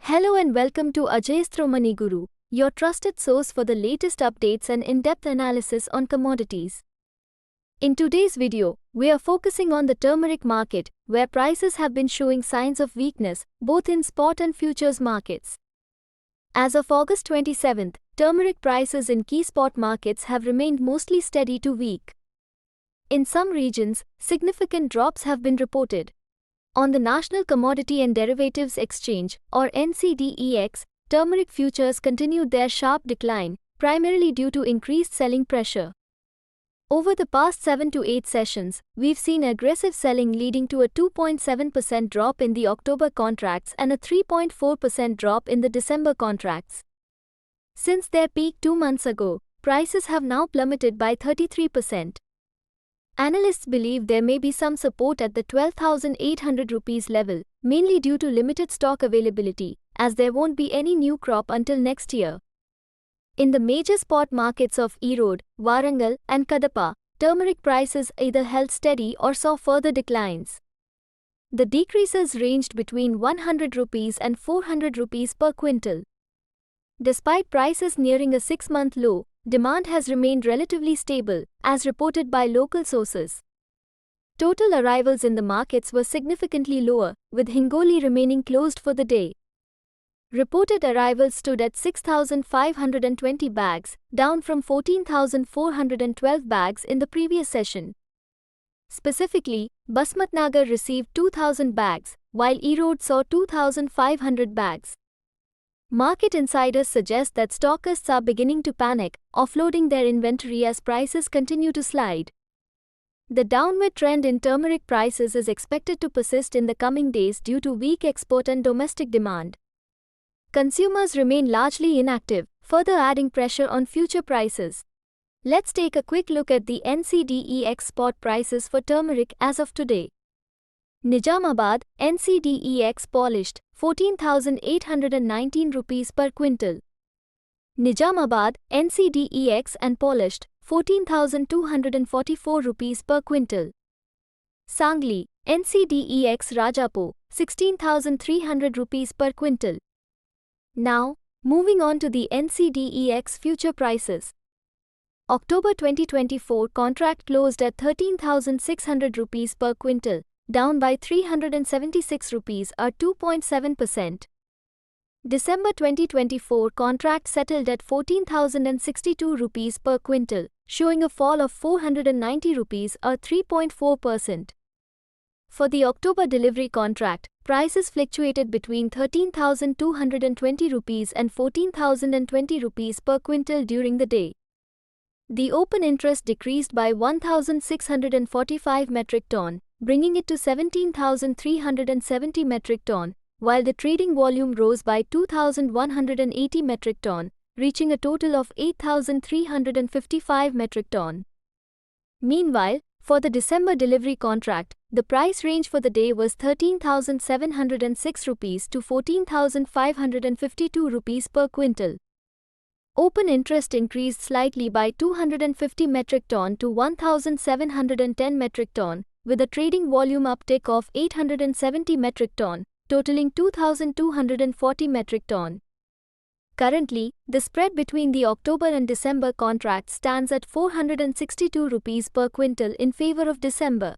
Hello and welcome to Ajayastra Money Guru, your trusted source for the latest updates and in-depth analysis on commodities. In today's video, we are focusing on the turmeric market, where prices have been showing signs of weakness, both in spot and futures markets. As of August 27th, turmeric prices in key spot markets have remained mostly steady to weak. In some regions, significant drops have been reported. On the National Commodity and Derivatives Exchange, or NCDEX, turmeric futures continued their sharp decline, primarily due to increased selling pressure. Over the past 7 to 8 sessions, we've seen aggressive selling leading to a 2.7% drop in the October contracts and a 3.4% drop in the December contracts. Since their peak 2 months ago, prices have now plummeted by 33%. Analysts believe there may be some support at the 12,800 rupees level, mainly due to limited stock availability, as there won't be any new crop until next year. In the major spot markets of Erode, Warangal, and Kadapa, turmeric prices either held steady or saw further declines. The decreases ranged between 100 rupees and 400 rupees per quintal. Despite prices nearing a 6-month low, demand has remained relatively stable, as reported by local sources. Total arrivals in the markets were significantly lower, with Hingoli remaining closed for the day. Reported arrivals stood at 6,520 bags, down from 14,412 bags in the previous session. Specifically, Basmatnagar received 2,000 bags, while Erode saw 2,500 bags. Market insiders suggest that stockists are beginning to panic, offloading their inventory as prices continue to slide. The downward trend in turmeric prices is expected to persist in the coming days due to weak export and domestic demand. Consumers remain largely inactive, further adding pressure on future prices. Let's take a quick look at the NCDEX spot prices for turmeric as of today. Nizamabad, NCDEX polished, 14,819 rupees per quintal. Nizamabad, NCDEX and polished, 14,244 rupees per quintal. Sangli, NCDEX Rajapo, 16,300 rupees per quintal. Now, moving on to the NCDEX future prices. October 2024 contract closed at 13,600 rupees per quintal, down by 376 rupees or 2.7%. December 2024 contract settled at 14,062 rupees per quintal, showing a fall of 490 rupees or 3.4%. For the October delivery contract, prices fluctuated between 13,220 rupees and 14,020 rupees per quintal during the day. The open interest decreased by 1,645 metric ton, bringing it to 17,370 metric ton, while the trading volume rose by 2,180 metric ton, reaching a total of 8,355 metric ton. Meanwhile, for the December delivery contract, the price range for the day was 13,706 rupees to 14,552 rupees per quintal. Open interest increased slightly by 250 metric ton to 1,710 metric ton, with a trading volume uptick of 870 metric ton, totaling 2,240 metric ton. Currently, the spread between the October and December contracts stands at 462 rupees per quintal in favor of December.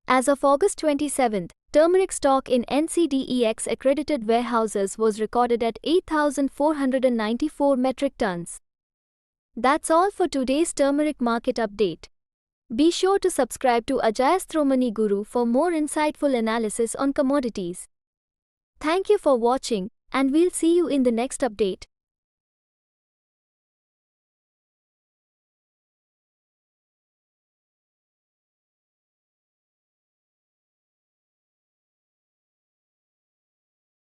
As of August 27th, turmeric stock in NCDEX accredited warehouses was recorded at 8,494 metric tons. That's all for today's turmeric market update. Be sure to subscribe to Ajayastra Money Guru for more insightful analysis on commodities. Thank you for watching, and we'll see you in the next update.